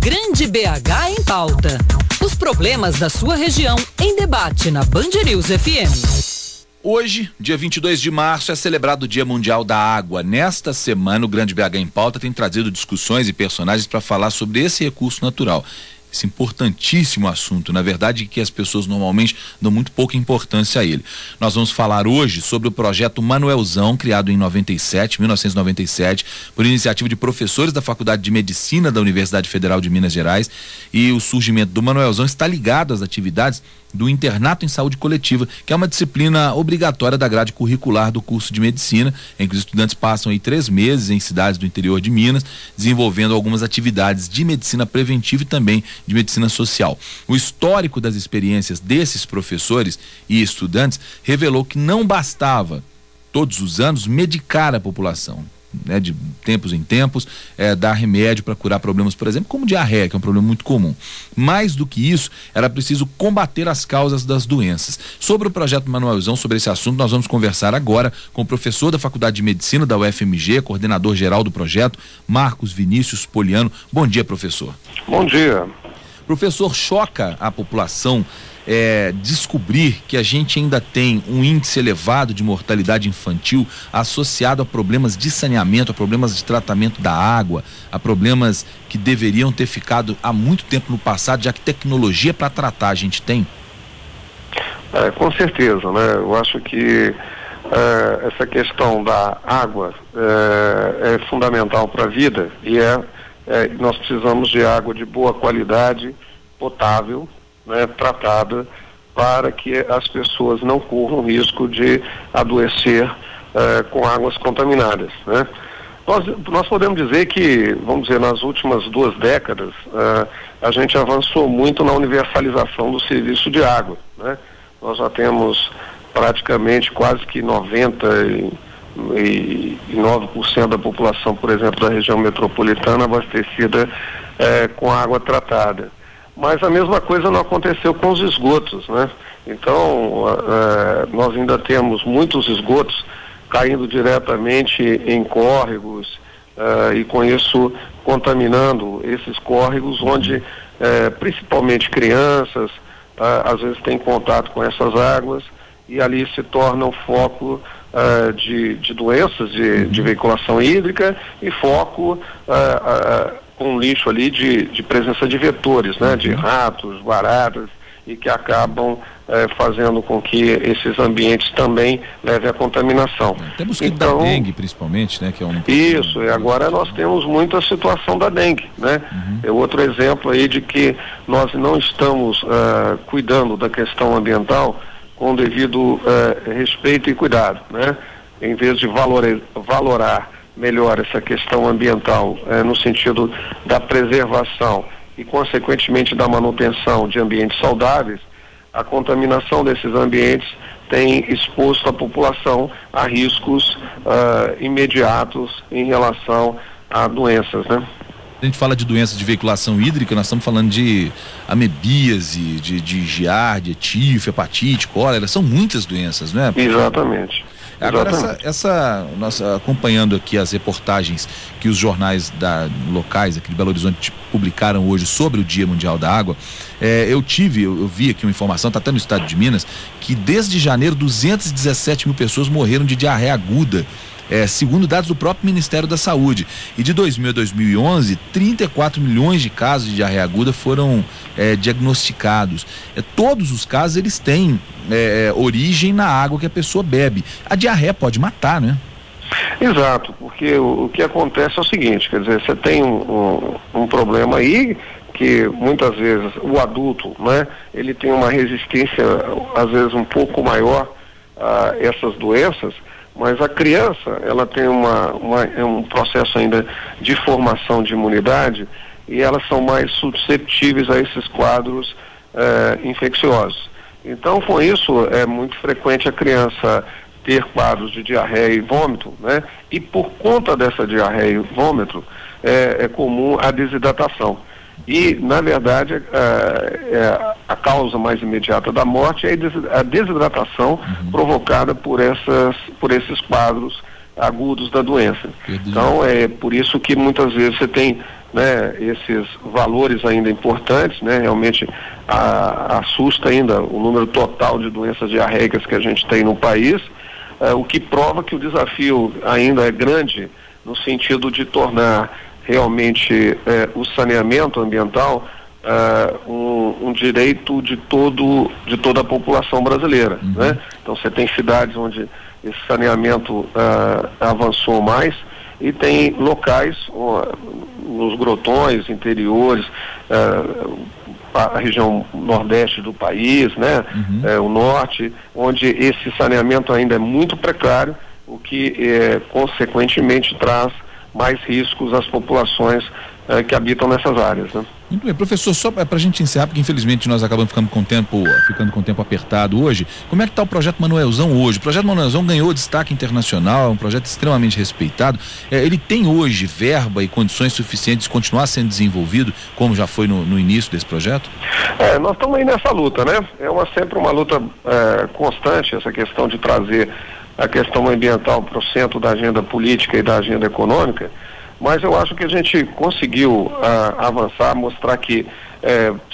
Grande BH em Pauta. Os problemas da sua região em debate na Band News FM. Hoje, dia 22 de março, é celebrado o Dia Mundial da Água. Nesta semana, o Grande BH em Pauta tem trazido discussões e personagens para falar sobre esse recurso natural. Esse importantíssimo assunto, na verdade, que as pessoas normalmente dão muito pouca importância a ele. Nós vamos falar hoje sobre o projeto Manuelzão, criado em 1997, por iniciativa de professores da Faculdade de Medicina da Universidade Federal de Minas Gerais, e o surgimento do Manuelzão está ligado às atividades do Internato em Saúde Coletiva, que é uma disciplina obrigatória da grade curricular do curso de medicina, em que os estudantes passam aí 3 meses em cidades do interior de Minas, desenvolvendo algumas atividades de medicina preventiva e também de medicina social. O histórico das experiências desses professores e estudantes revelou que não bastava, todos os anos, medicar a população, né, de tempos em tempos, dar remédio para curar problemas, por exemplo, como diarreia, que é um problema muito comum. Mais do que isso, era preciso combater as causas das doenças. Sobre o projeto Manuelzão, sobre esse assunto, nós vamos conversar agora com o professor da Faculdade de Medicina da UFMG, coordenador geral do projeto, Marcos Vinícius Poliano. Bom dia, professor. Bom dia. Professor, choca a população descobrir que a gente ainda tem um índice elevado de mortalidade infantil associado a problemas de saneamento, a problemas de tratamento da água, a problemas que deveriam ter ficado há muito tempo no passado, já que tecnologia para tratar a gente tem? Com certeza, né? Eu acho que essa questão da água é fundamental para a vida e nós precisamos de água de boa qualidade, potável, né, tratada, para que as pessoas não corram risco de adoecer com águas contaminadas, né? Nós podemos dizer que, vamos dizer, nas últimas 2 décadas, a gente avançou muito na universalização do serviço de água, né? Nós já temos praticamente quase que 99% da população, por exemplo, da região metropolitana abastecida com água tratada. Mas a mesma coisa não aconteceu com os esgotos, né? Então, nós ainda temos muitos esgotos caindo diretamente em córregos e com isso contaminando esses córregos onde principalmente crianças às vezes têm contato com essas águas e ali se torna um foco de doenças de veiculação hídrica e foco com lixo ali de presença de vetores, né, de ratos, baratas, e que acabam fazendo com que esses ambientes também levem à contaminação. Temos que da dengue, principalmente, né, que é um... Isso, e agora nós temos muito a situação da dengue, né? É outro exemplo aí de que nós não estamos cuidando da questão ambiental com o devido respeito e cuidado, né? Em vez de valorar melhor essa questão ambiental no sentido da preservação e consequentemente da manutenção de ambientes saudáveis, a contaminação desses ambientes tem exposto a população a riscos imediatos em relação a doenças, né? A gente fala de doenças de veiculação hídrica, nós estamos falando de amebíase, de giardia, tifo, hepatite, cólera, são muitas doenças, né? Exatamente. Agora, nós acompanhando aqui as reportagens que os jornais locais aqui de Belo Horizonte publicaram hoje sobre o Dia Mundial da Água, eu vi aqui uma informação, está até no estado de Minas, que desde janeiro 217 mil pessoas morreram de diarreia aguda, segundo dados do próprio Ministério da Saúde. E de 2000 a 2011, 34 milhões de casos de diarreia aguda foram diagnosticados. Todos os casos eles têm origem na água que a pessoa bebe. A diarreia pode matar, né? Exato, porque o que acontece é o seguinte, quer dizer, você tem um problema aí que muitas vezes o adulto, né, ele tem uma resistência às vezes um pouco maior a essas doenças, mas a criança, ela tem um processo ainda de formação de imunidade e elas são mais suscetíveis a esses quadros infecciosos. Então, com isso, é muito frequente a criança ter quadros de diarreia e vômito, né? E por conta dessa diarreia e vômito, é comum a desidratação. E, na verdade, a causa mais imediata da morte é a desidratação provocada por esses quadros agudos da doença. Então, é por isso que muitas vezes você tem né, esses valores ainda importantes, né, realmente assusta ainda o número total de doenças diarreicas que a gente tem no país, o que prova que o desafio ainda é grande no sentido de tornar realmente o saneamento ambiental um direito de toda a população brasileira, né? Então você tem cidades onde esse saneamento avançou mais e tem locais nos grotões interiores, a região nordeste do país, né? O norte, onde esse saneamento ainda é muito precário, o que consequentemente traz mais riscos às populações que habitam nessas áreas, né? Muito bem, professor, só para a gente encerrar, porque infelizmente nós acabamos ficando com o tempo apertado hoje, como é que está o projeto Manuelzão hoje? O projeto Manuelzão ganhou destaque internacional, é um projeto extremamente respeitado, ele tem hoje verba e condições suficientes de continuar sendo desenvolvido, como já foi no início desse projeto? Nós estamos aí nessa luta, né? Sempre uma luta constante, essa questão de trazer a questão ambiental para o centro da agenda política e da agenda econômica, mas eu acho que a gente conseguiu avançar, mostrar que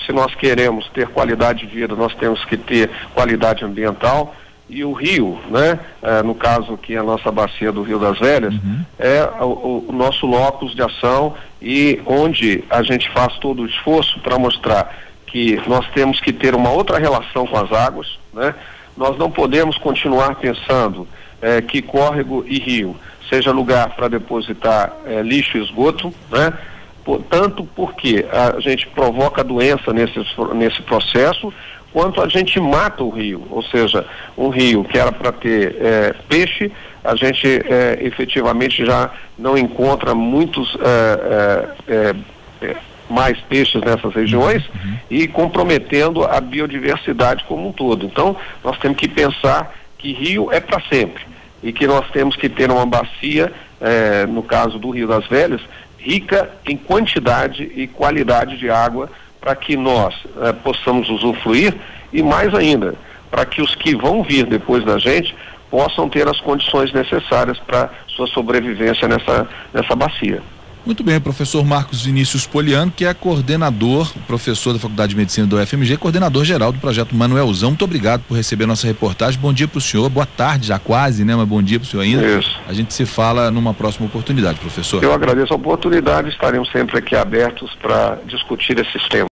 se nós queremos ter qualidade de vida, nós temos que ter qualidade ambiental, e o rio, né, no caso aqui a nossa bacia do Rio das Velhas, é o nosso locus de ação, e onde a gente faz todo o esforço para mostrar que nós temos que ter uma outra relação com as águas, né? Nós não podemos continuar pensando que córrego e rio seja lugar para depositar lixo e esgoto, né? Tanto porque a gente provoca doença nesse processo, quanto a gente mata o rio, ou seja, um rio que era para ter peixe, a gente efetivamente já não encontra muitos mais peixes nessas regiões e comprometendo a biodiversidade como um todo. Então, nós temos que pensar que rio é para sempre e que nós temos que ter uma bacia, no caso do Rio das Velhas, rica em quantidade e qualidade de água para que nós possamos usufruir e, mais ainda, para que os que vão vir depois da gente possam ter as condições necessárias para sua sobrevivência nessa bacia. Muito bem, o professor Marcos Vinícius Poliano, que é coordenador, professor da Faculdade de Medicina do UFMG, coordenador geral do projeto Manuelzão. Muito obrigado por receber a nossa reportagem. Bom dia para o senhor, boa tarde já quase, né? Mas bom dia para o senhor ainda. Isso. A gente se fala numa próxima oportunidade, professor. Eu agradeço a oportunidade, estaremos sempre aqui abertos para discutir esses temas.